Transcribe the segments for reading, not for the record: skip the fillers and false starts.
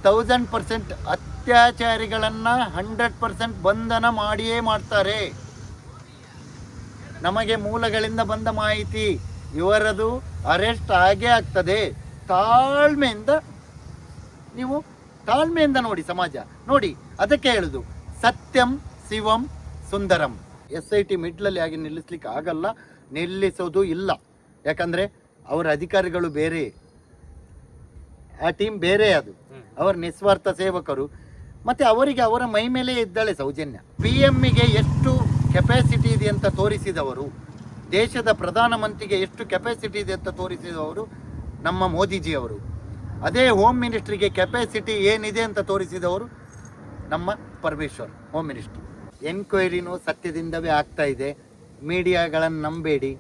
1000% ಅತ್ಯಾಚಾರಿಗಳನ್ನು 100% ಬಂಧನ ಮಾಡಿಯೇ ಮಾಡ್ತಾರೆ. ನಮಗೆ ಮೂಲಗಳಿಂದ ಬಂದ ಮಾಹಿತಿ, ಇವರದು ಅರೆಸ್ಟ್ ಆಗೇ ಆಗ್ತದೆ. ತಾಳ್ಮೆಯಿಂದ ನೋಡಿ ಸಮಾಜ ನೋಡಿ. ಅದಕ್ಕೆ ಹೇಳುದು ಸತ್ಯಂ ಶಿವಂ ಸುಂದರಂ. SIT ಮಿಡ್ಲಲ್ಲಿ ಆಗಿ ನಿಲ್ಲಿಸ್ಲಿಕ್ಕೆ ಆಗಲ್ಲ, ನಿಲ್ಲಿಸೋದು ಇಲ್ಲ. ಯಾಕಂದರೆ ಅವರ ಅಧಿಕಾರಿಗಳು ಬೇರೆ, ಆ ಟೀಮ್ ಬೇರೆ, ಅದು ಅವರ ನಿಸ್ವಾರ್ಥ ಸೇವಕರು. ಮತ್ತು ಅವರಿಗೆ ಅವರ ಮೈ ಮೇಲೆ ಇದ್ದಾಳೆ ಸೌಜನ್ಯ. PMಗೆ ಎಷ್ಟು ಕೆಪಾಸಿಟಿ ಇದೆ ಅಂತ ತೋರಿಸಿದವರು, ದೇಶದ ಪ್ರಧಾನಮಂತ್ರಿಗೆ ಎಷ್ಟು ಕೆಪಾಸಿಟಿ ಇದೆ ಅಂತ ತೋರಿಸಿದವರು ನಮ್ಮ ಮೋದಿಜಿಯವರು. ಅದೇ ಹೋಮ್ ಮಿನಿಸ್ಟ್ರಿಗೆ ಕೆಪಾಸಿಟಿ ಏನಿದೆ ಅಂತ ತೋರಿಸಿದವರು ನಮ್ಮ ಪರಮೇಶ್ವರ್ ಹೋಮ್ ಮಿನಿಸ್ಟ್ರು. ಎನ್ಕ್ವೈರಿನೂ ಸತ್ಯದಿಂದವೇ ಆಗ್ತಾ ಇದೆ. ಮೀಡಿಯಾಗಳನ್ನು ನಂಬೇಡಿ.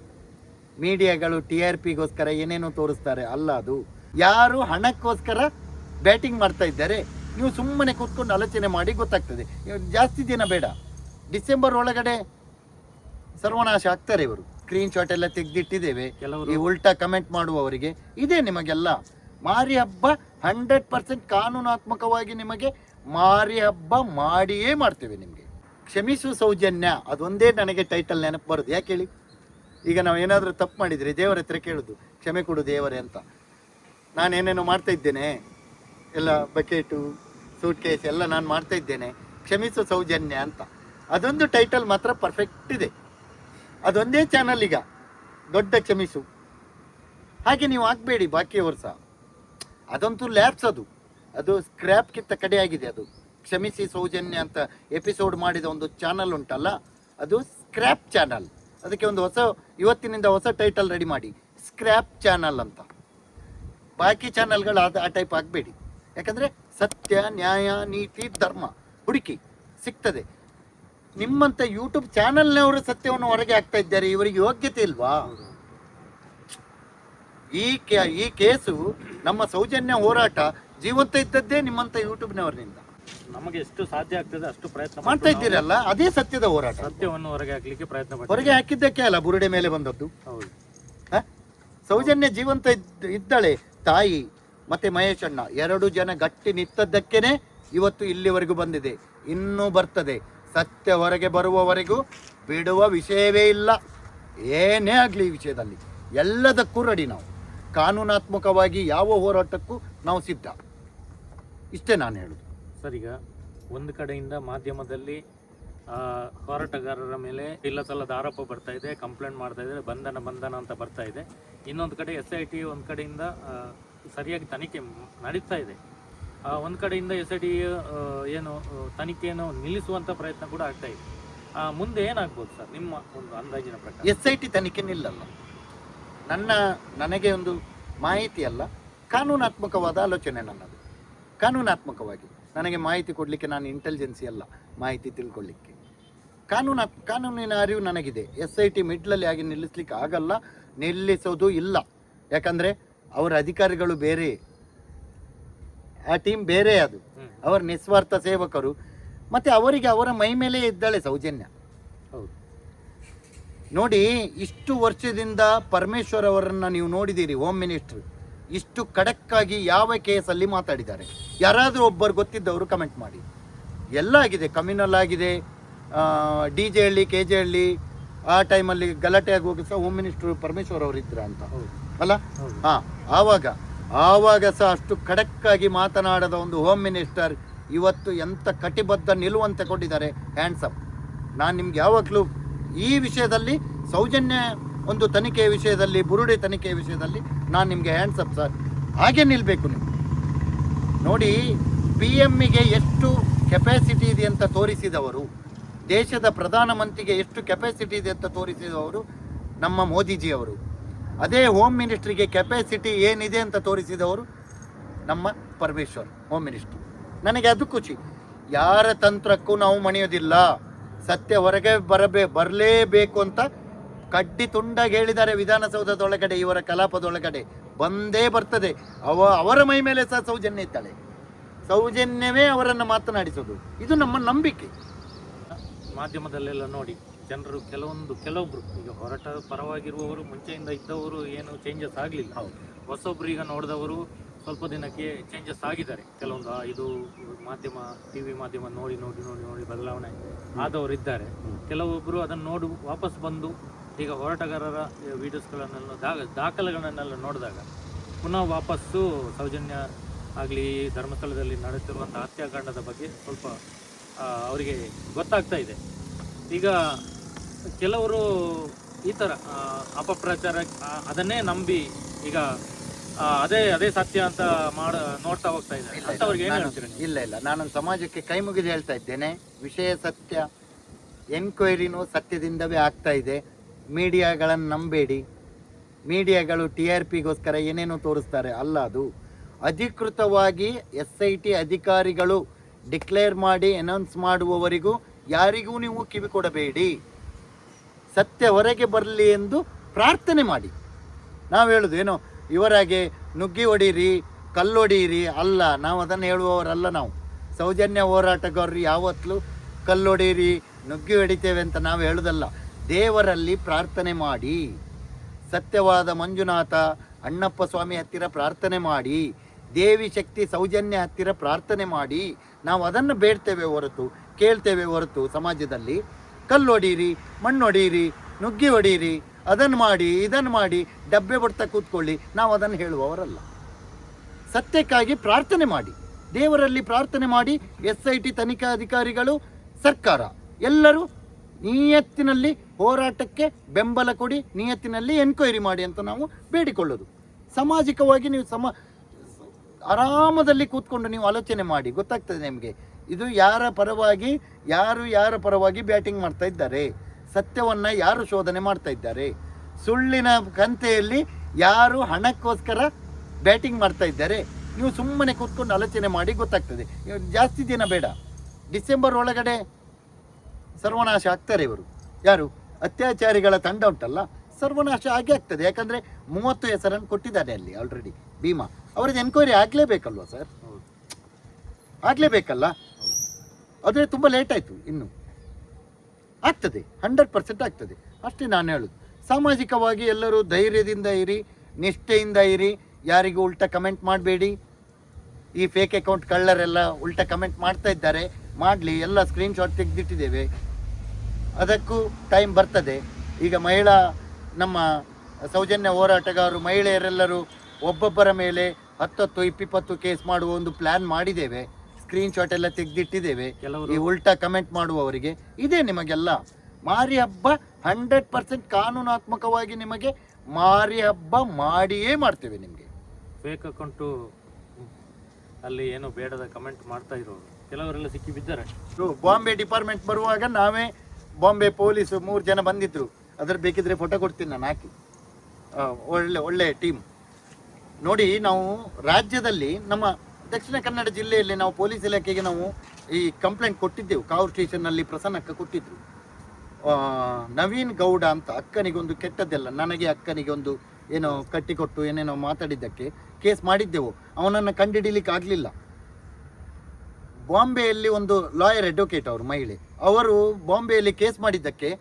ಮೀಡಿಯಾಗಳು TRPಗೋಸ್ಕರ ಏನೇನೋ ತೋರಿಸ್ತಾರೆ, ಅಲ್ಲ ಅದು. ಯಾರು ಹಣಕ್ಕೋಸ್ಕರ ಬ್ಯಾಟಿಂಗ್ ಮಾಡ್ತಾ ಇದ್ದಾರೆ, ನೀವು ಸುಮ್ಮನೆ ಕೂತ್ಕೊಂಡು ಆಲೋಚನೆ ಮಾಡಿ ಗೊತ್ತಾಗ್ತದೆ. ಜಾಸ್ತಿ ದಿನ ಬೇಡ, ಡಿಸೆಂಬರ್ ಒಳಗಡೆ ಸರ್ವನಾಶ ಆಗ್ತಾರೆ ಇವರು. ಸ್ಕ್ರೀನ್ ಶಾಟ್ ಎಲ್ಲ ತೆಗೆದಿಟ್ಟಿದ್ದೇವೆ. ಈ ಉಲ್ಟಾ ಕಮೆಂಟ್ ಮಾಡುವವರಿಗೆ ಇದೇ ನಿಮಗೆಲ್ಲ ಮಾರಿ ಹಬ್ಬ. 100% ಕಾನೂನಾತ್ಮಕವಾಗಿ ನಿಮಗೆ ಮಾರಿ ಹಬ್ಬ ಮಾಡಿಯೇ ಮಾಡ್ತೇವೆ. ನಿಮಗೆ ಕ್ಷಮಿಸು ಸೌಜನ್ಯ, ಅದೊಂದೇ ನನಗೆ ಟೈಟಲ್ ನೆನಪು ಬರೋದು. ಯಾಕೆ ಹೇಳಿ, ಈಗ ನಾವು ಏನಾದರೂ ತಪ್ಪು ಮಾಡಿದರೆ ದೇವರ ಹತ್ರ ಕೇಳೋದು, ಕ್ಷಮೆ ಕೊಡು ದೇವರೇ ಅಂತ. ನಾನೇನೇನೋ ಮಾಡ್ತಾ ಇದ್ದೇನೆ, ಎಲ್ಲ ಬಕೆಟು ಸೂಟ್ ಕೇಸ್ ಎಲ್ಲ ನಾನು ಮಾಡ್ತಾ ಇದ್ದೇನೆ, ಕ್ಷಮಿಸು ಸೌಜನ್ಯ ಅಂತ. ಅದೊಂದು ಟೈಟಲ್ ಮಾತ್ರ ಪರ್ಫೆಕ್ಟ್ ಇದೆ. ಅದೊಂದೇ ಚಾನಲ್ ಈಗ ದೊಡ್ಡ ಕ್ಷಮಿಸು. ಹಾಗೆ ನೀವು ಆಗಬೇಡಿ ಬಾಕಿಯವರು ಸಹ. ಅದಂತೂ ಲ್ಯಾಬ್ಸ್, ಅದು ಸ್ಕ್ರ್ಯಾಪ್ಗಿಂತ ಕಡೆಯಾಗಿದೆ. ಅದು ಕ್ಷಮಿಸಿ ಸೌಜನ್ಯ ಅಂತ ಎಪಿಸೋಡ್ ಮಾಡಿದ ಒಂದು ಚಾನಲ್ ಉಂಟಲ್ಲ, ಅದು ಸ್ಕ್ರ್ಯಾಪ್ ಚಾನಲ್. ಅದಕ್ಕೆ ಒಂದು ಇವತ್ತಿನಿಂದ ಹೊಸ ಟೈಟಲ್ ರೆಡಿ ಮಾಡಿ, ಸ್ಕ್ರ್ಯಾಪ್ ಚಾನಲ್ ಅಂತ. ಬಾಕಿ ಚಾನಲ್ಗಳು ಆ ಟೈಪ್ ಆಗಬೇಡಿ. ಯಾಕಂದರೆ ಸತ್ಯ, ನ್ಯಾಯ, ನೀತಿ, ಧರ್ಮ ಹುಡುಕಿ ಸಿಗ್ತದೆ. ನಿಮ್ಮಂಥ ಯೂಟ್ಯೂಬ್ ಚಾನಲ್ನವರು ಸತ್ಯವನ್ನು ಹೊರಗೆ ಹಾಕ್ತಾ ಇದ್ದಾರೆ. ಇವರಿಗೆ ಯೋಗ್ಯತೆ ಇಲ್ವಾ? ಈ ಕೇಸು ನಮ್ಮ ಸೌಜನ್ಯ ಹೋರಾಟ ಜೀವಂತ ಇದ್ದದ್ದೇ ನಿಮ್ಮಂಥ ಯೂಟ್ಯೂಬ್ನವರಿನಿಂದ. ನಮಗೆ ಎಷ್ಟು ಸಾಧ್ಯ ಆಗ್ತದೆ ಅಷ್ಟು ಪ್ರಯತ್ನ ಮಾಡ್ತಾ ಇದ್ದೀರಲ್ಲ, ಅದೇ ಸತ್ಯದ ಹೋರಾಟ. ಸತ್ಯವನ್ನು ಹೊರಗೆ ಹಾಕ್ಲಿಕ್ಕೆ ಪ್ರಯತ್ನ ಹೊರಗೆ ಹಾಕಿದ್ದಕ್ಕೆ ಅಲ್ಲ ಬುರುಡೆ ಮೇಲೆ ಬಂದದ್ದು. ಹೌದು, ಸೌಜನ್ಯ ಜೀವಂತ ಇದ್ದಾಳೆ. ತಾಯಿ ಮತ್ತೆ ಮಹೇಶ್ ಅಣ್ಣ 2 ಜನ ಗಟ್ಟಿ ನಿಂತದ್ದಕ್ಕೇನೆ ಇವತ್ತು ಇಲ್ಲಿವರೆಗೂ ಬಂದಿದೆ, ಇನ್ನೂ ಬರ್ತದೆ. ಸತ್ಯ ಹೊರಗೆ ಬರುವವರೆಗೂ ಬಿಡುವ ವಿಷಯವೇ ಇಲ್ಲ. ಏನೇ ಆಗಲಿ ಈ ವಿಷಯದಲ್ಲಿ ಎಲ್ಲದಕ್ಕೂ ರೆಡಿ ನಾವು. ಕಾನೂನಾತ್ಮಕವಾಗಿ ಯಾವ ಹೋರಾಟಕ್ಕೂ ನಾವು ಸಿದ್ಧ. ಇಷ್ಟೇ ನಾನು ಹೇಳುದು. ಸರ್, ಈಗ ಒಂದು ಕಡೆಯಿಂದ ಮಾಧ್ಯಮದಲ್ಲಿ ಹೋರಾಟಗಾರರ ಮೇಲೆ ಇಲ್ಲಸಲ್ಲದ ಆರೋಪ ಬರ್ತಾ ಇದೆ, ಕಂಪ್ಲೇಂಟ್ ಮಾಡ್ತಾ ಇದ್ದಾರೆ, ಬಂಧನ ಅಂತ ಬರ್ತಾ ಇದೆ. ಇನ್ನೊಂದು ಕಡೆ SIT ಒಂದು ಕಡೆಯಿಂದ ಸರಿಯಾಗಿ ತನಿಖೆ ನಡೀತಾ ಇದೆ. ಒಂದು ಕಡೆಯಿಂದ SIT ಏನು ತನಿಖೆಯನ್ನು ನಿಲ್ಲಿಸುವಂಥ ಪ್ರಯತ್ನ ಕೂಡ ಆಗ್ತಾ ಇದೆ. ಮುಂದೆ ಏನಾಗ್ಬೋದು ಸರ್ ನಿಮ್ಮ ಒಂದು ಅಂದಾಜಿನ ಪ್ರಕಾರ? SIT ತನಿಖೆ ನಿಲ್ಲಲ್ಲ. ನನಗೆ ಒಂದು ಮಾಹಿತಿ ಅಲ್ಲ, ಕಾನೂನಾತ್ಮಕವಾದ ಆಲೋಚನೆ ನನ್ನದು. ಕಾನೂನಾತ್ಮಕವಾಗಿ ನನಗೆ ಮಾಹಿತಿ ಕೊಡಲಿಕ್ಕೆ ನಾನು ಇಂಟೆಲಿಜೆನ್ಸಿ ಅಲ್ಲ, ಮಾಹಿತಿ ತಿಳ್ಕೊಳ್ಳಿಕ್ಕೆ. ಕಾನೂನಿನ ಅರಿವು ನನಗಿದೆ. SIT ಮಿಡ್ಲಲ್ಲಿ ಆಗಿ ನಿಲ್ಲಿಸ್ಲಿಕ್ಕೆ ಆಗಲ್ಲ, ನಿಲ್ಲಿಸೋದು ಇಲ್ಲ. ಯಾಕಂದರೆ ಅವರ ಅಧಿಕಾರಿಗಳು ಬೇರೆ, ಆ ಟೀಮ್ ಬೇರೆ, ಅದು ಅವರ ನಿಸ್ವಾರ್ಥ ಸೇವಕರು. ಮತ್ತು ಅವರಿಗೆ ಅವರ ಮೈ ಮೇಲೆ ಇದ್ದಾಳೆ ಸೌಜನ್ಯ. ನೋಡಿ, ಇಷ್ಟು ವರ್ಷದಿಂದ ಪರಮೇಶ್ವರ್ ಅವರನ್ನು ನೀವು ನೋಡಿದ್ದೀರಿ, ಹೋಮ್ ಮಿನಿಸ್ಟ್ರು. ಇಷ್ಟು ಖಡಕ್ಕಾಗಿ ಯಾವ ಕೇಸಲ್ಲಿ ಮಾತಾಡಿದ್ದಾರೆ? ಯಾರಾದರೂ ಒಬ್ಬರು ಗೊತ್ತಿದ್ದವರು ಕಮೆಂಟ್ ಮಾಡಿ. ಎಲ್ಲ ಆಗಿದೆ, ಕಮ್ಯುನಲ್ ಆಗಿದೆ, DJ ಹಳ್ಳಿ, KJ ಹಳ್ಳಿ, ಆ ಟೈಮಲ್ಲಿ ಗಲಾಟೆ ಆಗುವಾಗ ಸಹ ಹೋಮ್ ಮಿನಿಸ್ಟ್ರು ಪರಮೇಶ್ವರ್ ಅವರು ಇದ್ರ ಅಂತ ಅಲ್ಲ? ಹಾಂ, ಆವಾಗ ಸಹ ಅಷ್ಟು ಖಡಕ್ಕಾಗಿ ಮಾತನಾಡದ ಒಂದು ಹೋಮ್ ಮಿನಿಸ್ಟರ್ ಇವತ್ತು ಎಂಥ ಕಟಿಬದ್ಧ ನಿಲುವಂತೆ ಕೊಟ್ಟಿದ್ದಾರೆ. ಹ್ಯಾಂಡ್ಸಪ್. ನಾನು ನಿಮ್ಗೆ ಯಾವಾಗಲೂ ಈ ವಿಷಯದಲ್ಲಿ, ಸೌಜನ್ಯ ಒಂದು ತನಿಖೆಯ ವಿಷಯದಲ್ಲಿ, ಬುರುಡೆ ತನಿಖೆಯ ವಿಷಯದಲ್ಲಿ ನಾನು ನಿಮಗೆ ಹ್ಯಾಂಡ್ಸಪ್ ಸರ್. ಹಾಗೆ ನಿಲ್ಲಬೇಕು ನೀವು. ನೋಡಿ, PMಗೆ ಎಷ್ಟು ಕೆಪಾಸಿಟಿ ಇದೆ ಅಂತ ತೋರಿಸಿದವರು, ದೇಶದ ಪ್ರಧಾನಮಂತ್ರಿಗೆ ಎಷ್ಟು ಕೆಪಾಸಿಟಿ ಇದೆ ಅಂತ ತೋರಿಸಿದವರು ನಮ್ಮ ಮೋದಿಜಿಯವರು. ಅದೇ ಹೋಮ್ ಮಿನಿಸ್ಟ್ರಿಗೆ ಕೆಪಾಸಿಟಿ ಏನಿದೆ ಅಂತ ತೋರಿಸಿದವರು ನಮ್ಮ ಪರಮೇಶ್ವರ್ ಹೋಮ್ ಮಿನಿಸ್ಟ್ರು. ನನಗೆ ಅದು ಖುಷಿ. ಯಾರ ತಂತ್ರಕ್ಕೂ ನಾವು ಮಣಿಯೋದಿಲ್ಲ. ಸತ್ಯ ಹೊರಗೆ ಬರಲೇಬೇಕು ಅಂತ ಕಡ್ಡಿ ತುಂಡಾಗಿ ಹೇಳಿದ್ದಾರೆ ವಿಧಾನಸೌಧದೊಳಗಡೆ, ಇವರ ಕಲಾಪದೊಳಗಡೆ ಬಂದೇ ಬರ್ತದೆ. ಅವರ ಮೈ ಮೇಲೆ ಸಹ ಸೌಜನ್ಯ ಇದ್ದಾಳೆ. ಸೌಜನ್ಯವೇ ಅವರನ್ನು ಮಾತನಾಡಿಸೋದು, ಇದು ನಮ್ಮ ನಂಬಿಕೆ. ಮಾಧ್ಯಮದಲ್ಲೆಲ್ಲ ನೋಡಿ ಜನರು ಕೆಲವೊಬ್ರು ಈಗ ಹೋರಾಟ ಪರವಾಗಿರುವವರು, ಮುಂಚೆಯಿಂದ ಇದ್ದವರು ಏನು ಚೇಂಜಸ್ ಆಗಲಿಲ್ಲ. ಹೊಸೊಬ್ರು ಈಗ ನೋಡಿದವರು ಸ್ವಲ್ಪ ದಿನಕ್ಕೆ ಚೇಂಜಸ್ ಆಗಿದ್ದಾರೆ. ಕೆಲವೊಂದು ಇದು ಮಾಧ್ಯಮ ಟಿವಿ ಮಾಧ್ಯಮ ನೋಡಿ ನೋಡಿ ನೋಡಿ ನೋಡಿ ಬದಲಾವಣೆ ಆದವರು ಇದ್ದಾರೆ. ಕೆಲವೊಬ್ಬರು ಅದನ್ನು ನೋಡಿ ವಾಪಸ್ ಬಂದು ಈಗ ಹೋರಾಟಗಾರರ ವಿಡಿಯೋಸ್ಗಳನ್ನೆಲ್ಲ ದಾಖಲೆಗಳನ್ನೆಲ್ಲ ನೋಡಿದಾಗ ಪುನಃ ವಾಪಸ್ಸು ಸೌಜನ್ಯ ಆಗಲಿ ಧರ್ಮಸ್ಥಳದಲ್ಲಿ ನಡೆಯುತ್ತಿರುವಂಥ ಹತ್ಯಾಕಾಂಡದ ಬಗ್ಗೆ ಸ್ವಲ್ಪ ಅವರಿಗೆ ಗೊತ್ತಾಗ್ತಾ ಇದೆ. ಈಗ ಕೆಲವರು ಈ ಥರ ಅಪಪ್ರಚಾರ ಅದನ್ನೇ ನಂಬಿ ಈಗ ಅದೇ ಸತ್ಯ ಅಂತ ನೋಡ್ತಾ ಹೋಗ್ತಾ ಇದ್ದಾರೆ. ಅಂತವ್ರಿಗೆ ಏನು ಹೇಳ್ತೀರಿ? ಇಲ್ಲ, ನಾನು ಸಮಾಜಕ್ಕೆ ಕೈ ಮುಗಿದು ಹೇಳ್ತಾ ಇದ್ದೇನೆ, ವಿಷಯ ಸತ್ಯ, ಎನ್ಕ್ವೈರಿನೂ ಸತ್ಯದಿಂದವೇ ಆಗ್ತಾ ಇದೆ. ಮೀಡಿಯಾಗಳನ್ನು ನಂಬೇಡಿ. ಮೀಡಿಯಾಗಳು TRPಗೋಸ್ಕರ ಏನೇನೋ ತೋರಿಸ್ತಾರೆ, ಅಲ್ಲ, ಅದು ಅಧಿಕೃತವಾಗಿ SIT ಅಧಿಕಾರಿಗಳು ಡಿಕ್ಲೇರ್ ಮಾಡಿ ಅನೌನ್ಸ್ ಮಾಡುವವರೆಗೂ ಯಾರಿಗೂ ನೀವು ಕಿವಿ ಕೊಡಬೇಡಿ. ಸತ್ಯ ಹೊರಗೆ ಬರಲಿ ಎಂದು ಪ್ರಾರ್ಥನೆ ಮಾಡಿ. ನಾವು ಹೇಳುದು ಏನೋ ಇವರಾಗೆ ನುಗ್ಗಿ ಹೊಡೀರಿ, ಕಲ್ಲೊಡೀರಿ, ಅಲ್ಲ, ನಾವು ಅದನ್ನು ಹೇಳುವವರಲ್ಲ. ನಾವು ಸೌಜನ್ಯ ಹೋರಾಟಗಾರರು ಯಾವತ್ತೂ ಕಲ್ಲೊಡೀರಿ, ನುಗ್ಗಿ ಹೊಡಿತೇವೆ ಅಂತ ನಾವು ಹೇಳುವುದಲ್ಲ. ದೇವರಲ್ಲಿ ಪ್ರಾರ್ಥನೆ ಮಾಡಿ, ಸತ್ಯವಾದ ಮಂಜುನಾಥ ಅಣ್ಣಪ್ಪ ಸ್ವಾಮಿ ಹತ್ತಿರ ಪ್ರಾರ್ಥನೆ ಮಾಡಿ, ದೇವಿ ಶಕ್ತಿ ಸೌಜನ್ಯ ಹತ್ತಿರ ಪ್ರಾರ್ಥನೆ ಮಾಡಿ. ನಾವು ಅದನ್ನು ಬೇಡ್ತೇವೆ ಹೊರತು, ಕೇಳ್ತೇವೆ ಹೊರತು ಸಮಾಜದಲ್ಲಿ ಕಲ್ಲೊಡೀರಿ, ಮಣ್ಣೊಡೀರಿ, ನುಗ್ಗಿ ಹೊಡೀರಿ, ಅದನ್ನು ಮಾಡಿ, ಇದನ್ನು ಮಾಡಿ, ಡಬ್ಬೆ ಬಿಡ್ತಾ ಕೂತ್ಕೊಳ್ಳಿ, ನಾವು ಅದನ್ನು ಹೇಳುವವರಲ್ಲ. ಸತ್ಯಕ್ಕಾಗಿ ಪ್ರಾರ್ಥನೆ ಮಾಡಿ, ದೇವರಲ್ಲಿ ಪ್ರಾರ್ಥನೆ ಮಾಡಿ. SIT ತನಿಖಾಧಿಕಾರಿಗಳು, ಸರ್ಕಾರ ಎಲ್ಲರೂ ನಿಯತ್ತಿನಲ್ಲಿ ಹೋರಾಟಕ್ಕೆ ಬೆಂಬಲ ಕೊಡಿ, ನಿಯತ್ತಿನಲ್ಲಿ ಎನ್ಕ್ವೈರಿ ಮಾಡಿ ಅಂತ ನಾವು ಬೇಡಿಕೊಳ್ಳೋದು. ಸಾಮಾಜಿಕವಾಗಿ ನೀವು ಆರಾಮದಲ್ಲಿ ಕೂತ್ಕೊಂಡು ನೀವು ಆಲೋಚನೆ ಮಾಡಿ, ಗೊತ್ತಾಗ್ತದೆ ನಿಮಗೆ ಇದು ಯಾರ ಪರವಾಗಿ ಬ್ಯಾಟಿಂಗ್ ಮಾಡ್ತಾ ಇದ್ದಾರೆ, ಸತ್ಯವನ್ನು ಯಾರು ಶೋಧನೆ ಮಾಡ್ತಾ ಇದ್ದಾರೆ, ಸುಳ್ಳಿನ ಕಂತೆಯಲ್ಲಿ ಯಾರು ಹಣಕ್ಕೋಸ್ಕರ ಬ್ಯಾಟಿಂಗ್ ಮಾಡ್ತಾ ಇದ್ದಾರೆ. ನೀವು ಸುಮ್ಮನೆ ಕೂತ್ಕೊಂಡು ಆಲೋಚನೆ ಮಾಡಿ, ಗೊತ್ತಾಗ್ತದೆ. ಜಾಸ್ತಿ ದಿನ ಬೇಡ, ಡಿಸೆಂಬರ್ ಒಳಗಡೆ ಸರ್ವನಾಶ ಆಗ್ತಾರೆ ಇವರು. ಯಾರು ಅತ್ಯಾಚಾರಿಗಳ ತಂಡ ಉಂಟಲ್ಲ, ಸರ್ವನಾಶ ಆಗೇ ಆಗ್ತದೆ. ಯಾಕಂದರೆ 30 ಹೆಸರನ್ನು ಕೊಟ್ಟಿದ್ದಾರೆ ಅಲ್ಲಿ ಆಲ್ರೆಡಿ ಭೀಮಾ. ಅವ್ರದ್ದು ಎನ್ಕ್ವೈರಿ ಆಗಲೇಬೇಕಲ್ವ ಸರ್? ಆಗಲೇಬೇಕಲ್ಲ. ಆದರೆ ತುಂಬ ಲೇಟ್ ಆಯಿತು, ಇನ್ನು ಆಗ್ತದೆ, 100% ಆಗ್ತದೆ. ಅಷ್ಟೇ ನಾನು ಹೇಳೋದು. ಸಾಮಾಜಿಕವಾಗಿ ಎಲ್ಲರೂ ಧೈರ್ಯದಿಂದ ಇರಿ, ನಿಷ್ಠೆಯಿಂದ ಇರಿ, ಯಾರಿಗೂ ಉಲ್ಟಾ ಕಮೆಂಟ್ ಮಾಡಬೇಡಿ. ಈ ಫೇಕ್ ಅಕೌಂಟ್ ಕಳ್ಳರೆಲ್ಲ ಉಲ್ಟಾ ಕಮೆಂಟ್ ಮಾಡ್ತಾ ಇದ್ದಾರೆ, ಮಾಡಲಿ, ಎಲ್ಲ ಸ್ಕ್ರೀನ್ಶಾಟ್ ತೆಗೆದಿಟ್ಟಿದ್ದೇವೆ. ಅದಕ್ಕೂ ಟೈಮ್ ಬರ್ತದೆ. ಈಗ ನಮ್ಮ ಸೌಜನ್ಯ ಹೋರಾಟಗಾರರು ಮಹಿಳೆಯರೆಲ್ಲರೂ ಒಬ್ಬೊಬ್ಬರ ಮೇಲೆ 10-20 ಕೇಸ್ ಮಾಡುವ ಒಂದು ಪ್ಲ್ಯಾನ್ ಮಾಡಿದ್ದೇವೆ. ಸ್ಕ್ರೀನ್ಶಾಟ್ ಎಲ್ಲ ತೆಗೆದಿಟ್ಟಿದ್ದೇವೆ. ಈ ಉಲ್ಟಾ ಕಮೆಂಟ್ ಮಾಡುವವರಿಗೆ ಇದೇ ನಿಮಗೆಲ್ಲ ಮಾರಿ ಹಬ್ಬ 100% ಕಾನೂನಾತ್ಮಕವಾಗಿ ನಿಮಗೆ ಮಾರಿ ಹಬ್ಬ ಮಾಡಿಯೇ ಮಾಡ್ತೇವೆ. ನಿಮಗೆ ಫೇಕ್ ಅಕೌಂಟು ಅಲ್ಲಿ ಏನೋ ಬೇಡದ ಕಮೆಂಟ್ ಮಾಡ್ತಾ ಇರೋರು ಕೆಲವರೆಲ್ಲ ಸಿಕ್ಕಿ ಬಿದ್ದಾರೆ. ಬಾಂಬೆ ಡಿಪಾರ್ಟ್ಮೆಂಟ್ ಬರುವಾಗ ನಾವೇ ಬಾಂಬೆ ಪೊಲೀಸು 3 ಜನ ಬಂದಿದ್ರು. ಅದ್ರ ಬೇಕಿದ್ರೆ ಫೋಟೋ ಕೊಡ್ತೀನಿ ನಾನು, ಹಾಕಿ. ಒಳ್ಳೆ ಟೀಮ್ ನೋಡಿ. ನಾವು ರಾಜ್ಯದಲ್ಲಿ ನಮ್ಮ ದಕ್ಷಿಣ ಕನ್ನಡ ಜಿಲ್ಲೆಯಲ್ಲಿ ನಾವು ಪೊಲೀಸ್ ಇಲಾಖೆಗೆ ನಾವು ಈ ಕಂಪ್ಲೇಂಟ್ ಕೊಟ್ಟಿದ್ದೆವು. ಕಾವೂರು ಸ್ಟೇಷನ್ನಲ್ಲಿ ಪ್ರಸನ್ನಕ್ಕ ಕೊಟ್ಟಿದ್ರು. ನವೀನ್ ಗೌಡ ಅಂತ ಅಕ್ಕನಿಗೊಂದು ಕೆಟ್ಟದ್ದೆಲ್ಲ, ನನಗೆ ಅಕ್ಕನಿಗೆ ಒಂದು ಏನೋ ಕಟ್ಟಿಕೊಟ್ಟು ಏನೇನೋ ಮಾತಾಡಿದ್ದಕ್ಕೆ ಕೇಸ್ ಮಾಡಿದ್ದೆವು. ಅವನನ್ನು ಕಂಡುಹಿಡಿಲಿಕ್ಕೆ ಆಗಲಿಲ್ಲ. ಬಾಂಬೆಯಲ್ಲಿ ಒಂದು ಲಾಯರ್ ಅಡ್ವೊಕೇಟ್ ಅವರು ಮಹಿಳೆ, ಅವರು ಬಾಂಬೆಯಲ್ಲಿ ಕೇಸ್ ಮಾಡಿದ್ದಕ್ಕೆ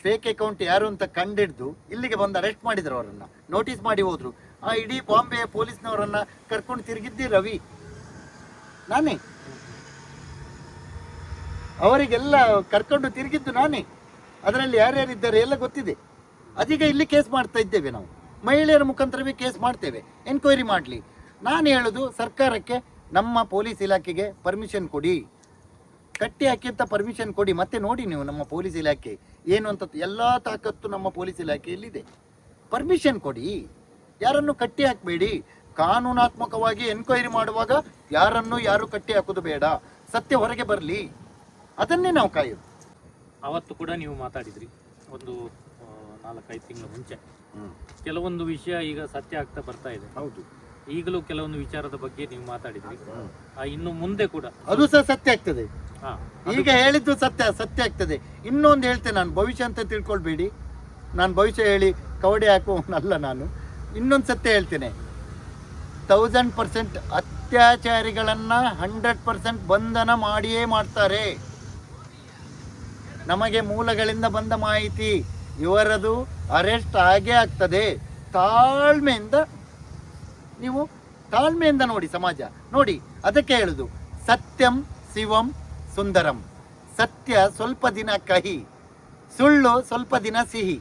ಫೇಕ್ ಅಕೌಂಟ್ ಯಾರು ಅಂತ ಕಂಡಿಡ್ದು ಇಲ್ಲಿಗೆ ಬಂದು ಅರೆಸ್ಟ್ ಮಾಡಿದ್ರು. ಅವರನ್ನು ನೋಟಿಸ್ ಮಾಡಿ ಹೋದ್ರು. ಆ ಇಡೀ ಬಾಂಬೆ ಪೊಲೀಸ್ನವರನ್ನು ಕರ್ಕೊಂಡು ತಿರುಗಿದ್ದೆ ರವಿ ನಾನೇ, ಅವರಿಗೆಲ್ಲ ಕರ್ಕೊಂಡು ತಿರುಗಿದ್ದು ನಾನೇ. ಅದರಲ್ಲಿ ಯಾರ್ಯಾರಿದ್ದಾರೆ ಎಲ್ಲ ಗೊತ್ತಿದೆ. ಅದೀಗ ಇಲ್ಲಿ ಕೇಸ್ ಮಾಡ್ತಾ ಇದ್ದೇವೆ ನಾವು, ಮಹಿಳೆಯರ ಮುಖಾಂತರವೇ ಕೇಸ್ ಮಾಡ್ತೇವೆ. ಎನ್ಕ್ವೈರಿ ಮಾಡಲಿ. ನಾನು ಹೇಳೋದು ಸರ್ಕಾರಕ್ಕೆ, ನಮ್ಮ ಪೊಲೀಸ್ ಇಲಾಖೆಗೆ ಪರ್ಮಿಷನ್ ಕೊಡಿ, ಕಟ್ಟಿ ಹಾಕಿಂತ ಪರ್ಮಿಷನ್ ಕೊಡಿ. ಮತ್ತೆ ನೋಡಿ ನೀವು ನಮ್ಮ ಪೊಲೀಸ್ ಇಲಾಖೆ ಏನು ಅಂತ, ಎಲ್ಲ ತಾಕತ್ತು ನಮ್ಮ ಪೊಲೀಸ್ ಇಲಾಖೆಯಲ್ಲಿದೆ. ಪರ್ಮಿಷನ್ ಕೊಡಿ, ಯಾರನ್ನು ಕಟ್ಟಿ ಹಾಕಬೇಡಿ. ಕಾನೂನಾತ್ಮಕವಾಗಿ ಎನ್ಕ್ವೈರಿ ಮಾಡುವಾಗ ಯಾರು ಕಟ್ಟಿ ಹಾಕೋದು ಬೇಡ, ಸತ್ಯ ಹೊರಗೆ ಬರಲಿ, ಅದನ್ನೇ ನಾವು ಕಾಯೋದು. ಅವತ್ತು ಕೂಡ ನೀವು ಮಾತಾಡಿದ್ರಿ ಒಂದು 4-5 ತಿಂಗಳ ಮುಂಚೆ. ಕೆಲವೊಂದು ವಿಷಯ ಈಗ ಸತ್ಯ ಆಗ್ತಾ ಬರ್ತಾ ಇದೆ. ಹೌದು, ಈಗಲೂ ಕೆಲವೊಂದು ವಿಚಾರದ ಬಗ್ಗೆ ನೀವು ಮಾತಾಡಿದ್ರಿ. ಇನ್ನು ಮುಂದೆ ಕೂಡ ಅದು ಸಹ ಸತ್ಯ ಆಗ್ತದೆ. ಈಗ ಹೇಳಿದ್ದು ಸತ್ಯ ಆಗ್ತದೆ. ಇನ್ನೊಂದು ಹೇಳ್ತೇನೆ ನಾನು, ಭವಿಷ್ಯ ಅಂತ ತಿಳ್ಕೊಳ್ಬೇಡಿ. ನಾನು ಭವಿಷ್ಯ ಹೇಳಿ ಕವಡೆ ಹಾಕುವವನಲ್ಲ ನಾನು. ಇನ್ನೊಂದು ಸತ್ಯ ಹೇಳ್ತೇನೆ, 1000% ಅತ್ಯಾಚಾರಿಗಳನ್ನು 100% ಬಂಧನ ಮಾಡಿಯೇ ಮಾಡ್ತಾರೆ. ನಮಗೆ ಮೂಲಗಳಿಂದ ಬಂದ ಮಾಹಿತಿ, ಇವರದು ಅರೆಸ್ಟ್ ಆಗೇ ಆಗ್ತದೆ. ತಾಳ್ಮೆಯಿಂದ ನೀವು ತಾಳ್ಮೆಯಿಂದ ನೋಡಿ ಸಮಾಜ. ನೋಡಿ ಅದಕ್ಕೆ ಹೇಳುದು ಸತ್ಯಂ ಶಿವಂ ಸುಂದರಂ. ಸತ್ಯ ಸ್ವಲ್ಪ ದಿನ ಕಹಿ, ಸುಳ್ಳು ಸ್ವಲ್ಪ ದಿನ ಸಿಹಿ.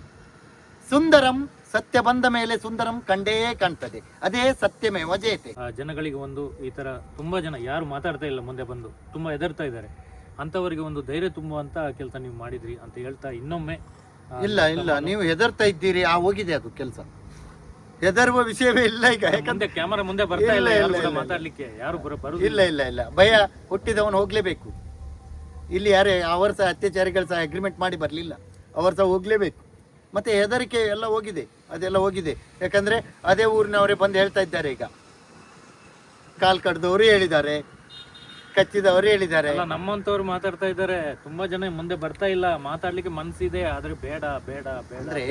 ಸುಂದರಂ, ಸತ್ಯ ಬಂದ ಮೇಲೆ ಸುಂದರಂ ಕಂಡೇ ಕಾಣ್ತದೆ. ಅದೇ ಸತ್ಯಮೇವ ಜಯತೆ. ಜನಗಳಿಗೆ ಒಂದು ಈ ತರ ತುಂಬಾ ಜನ ಯಾರು ಮಾತಾಡ್ತಾ ಇಲ್ಲ, ಮುಂದೆ ಬಂದು ತುಂಬಾ ಹೆದರ್ತಾ ಇದ್ದಾರೆ, ಅಂತವರಿಗೆ ಒಂದು ಧೈರ್ಯ ತುಂಬುವಂತ ಕೆಲಸ ನೀವು ಮಾಡಿದ್ರಿ ಅಂತ ಹೇಳ್ತಾ ಇನ್ನೊಮ್ಮೆ ಇಲ್ಲ ನೀವು ಹೆದರ್ತಾ ಇದ್ದೀರಿ, ಹೋಗಿದೆ ಅದು ಕೆಲಸ. ಹೆದರುವ ವಿಷಯವೇ ಇಲ್ಲ ಈಗ. ಯಾಕಂದ್ರೆ ಕ್ಯಾಮರಾ ಮುಂದೆ ಬರ್ತಾ ಇಲ್ಲ, ಯಾರು ಕೂಡ ಮಾತಾಡ್ಲಿಕ್ಕೆ ಯಾರು ಬರುದು ಇಲ್ಲ ಭಯ ಹುಟ್ಟಿದವನು ಹೋಗ್ಲೇಬೇಕು. ಇಲ್ಲಿ ಯಾರೇ ಅವರು ಸಹ ಅತ್ಯಾಚಾರಿಗಳು ಸಹ ಅಗ್ರಿಮೆಂಟ್ ಮಾಡಿ ಬರಲಿಲ್ಲ, ಅವರು ಸಹ ಹೋಗ್ಲೇಬೇಕು. ಮತ್ತೆ ಹೆದರಿಕೆ ಎಲ್ಲ ಹೋಗಿದೆ, ಅದೆಲ್ಲ ಹೋಗಿದೆ. ಯಾಕಂದ್ರೆ ಅದೇ ಊರಿನವರೇ ಬಂದು ಹೇಳ್ತಾ ಇದ್ದಾರೆ ಈಗ. ಕಾಲ್ ಕಡ್ದವರು ಹೇಳಿದ್ದಾರೆ, ಕಚ್ಚಿದವರು ಹೇಳಿದ್ದಾರೆ. ನಮ್ಮಂತವ್ರು ಮಾತಾಡ್ತಾ ಇದ್ದಾರೆ, ತುಂಬಾ ಜನ ಮುಂದೆ ಬರ್ತಾ ಇಲ್ಲ, ಮಾತಾಡ್ಲಿಕ್ಕೆ ಮನ್ಸಿದೆ ಆದ್ರೆ ಬೇಡ ಬೇಡ ಬೇಡ. ಅಂದ್ರೆ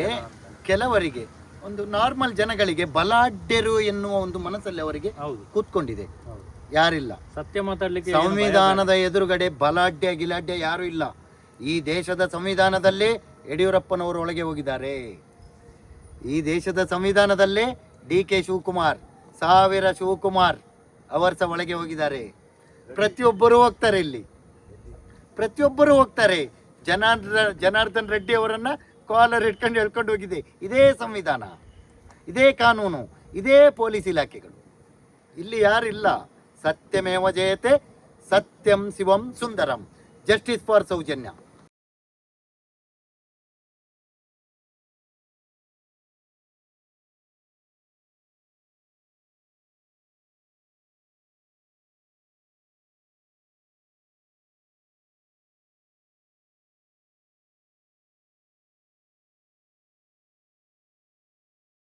ಕೆಲವರಿಗೆ ಒಂದು ನಾರ್ಮಲ್ ಜನಗಳಿಗೆ ಬಲಾಢ್ಯರು ಎನ್ನುವ ಒಂದು ಮನಸ್ಸಲ್ಲಿ ಅವರಿಗೆ ಕೂತ್ಕೊಂಡಿದೆ. ಯಾರಿಲ್ಲ ಸತ್ಯ ಮಾತಾಡ್ಲಿಕ್ಕೆ. ಸಂವಿಧಾನದ ಎದುರುಗಡೆ ಬಲಾಢ್ಯ ಗಿಲಾಢ್ಯ ಯಾರು ಇಲ್ಲ. ಈ ದೇಶದ ಸಂವಿಧಾನದಲ್ಲೇ ಯಡಿಯೂರಪ್ಪನವರು ಒಳಗೆ ಹೋಗಿದ್ದಾರೆ. ಈ ದೇಶದ ಸಂವಿಧಾನದಲ್ಲೇ DK ಶಿವಕುಮಾರ್, ಸಾವಿರ ಶಿವಕುಮಾರ್ ಅವರು ಸಹ ಒಳಗೆ ಹೋಗಿದ್ದಾರೆ. ಪ್ರತಿಯೊಬ್ಬರು ಹೋಗ್ತಾರೆ, ಇಲ್ಲಿ ಪ್ರತಿಯೊಬ್ಬರು ಹೋಗ್ತಾರೆ. ಜನಾರ್ದನ್ ರೆಡ್ಡಿ ಅವರನ್ನ ಕಾಲರ್ ಇಟ್ಕೊಂಡು ಹೇಳ್ಕೊಂಡು ಹೋಗಿದೆ ಇದೇ ಸಂವಿಧಾನ, ಇದೇ ಕಾನೂನು, ಇದೇ ಪೊಲೀಸ್ ಇಲಾಖೆಗಳು. ಇಲ್ಲಿ ಯಾರಿಲ್ಲ. ಸತ್ಯಮೇವ ಜಯತೆ, ಸತ್ಯಂ ಶಿವಂ ಸುಂದರಂ. Justice for Soujanya.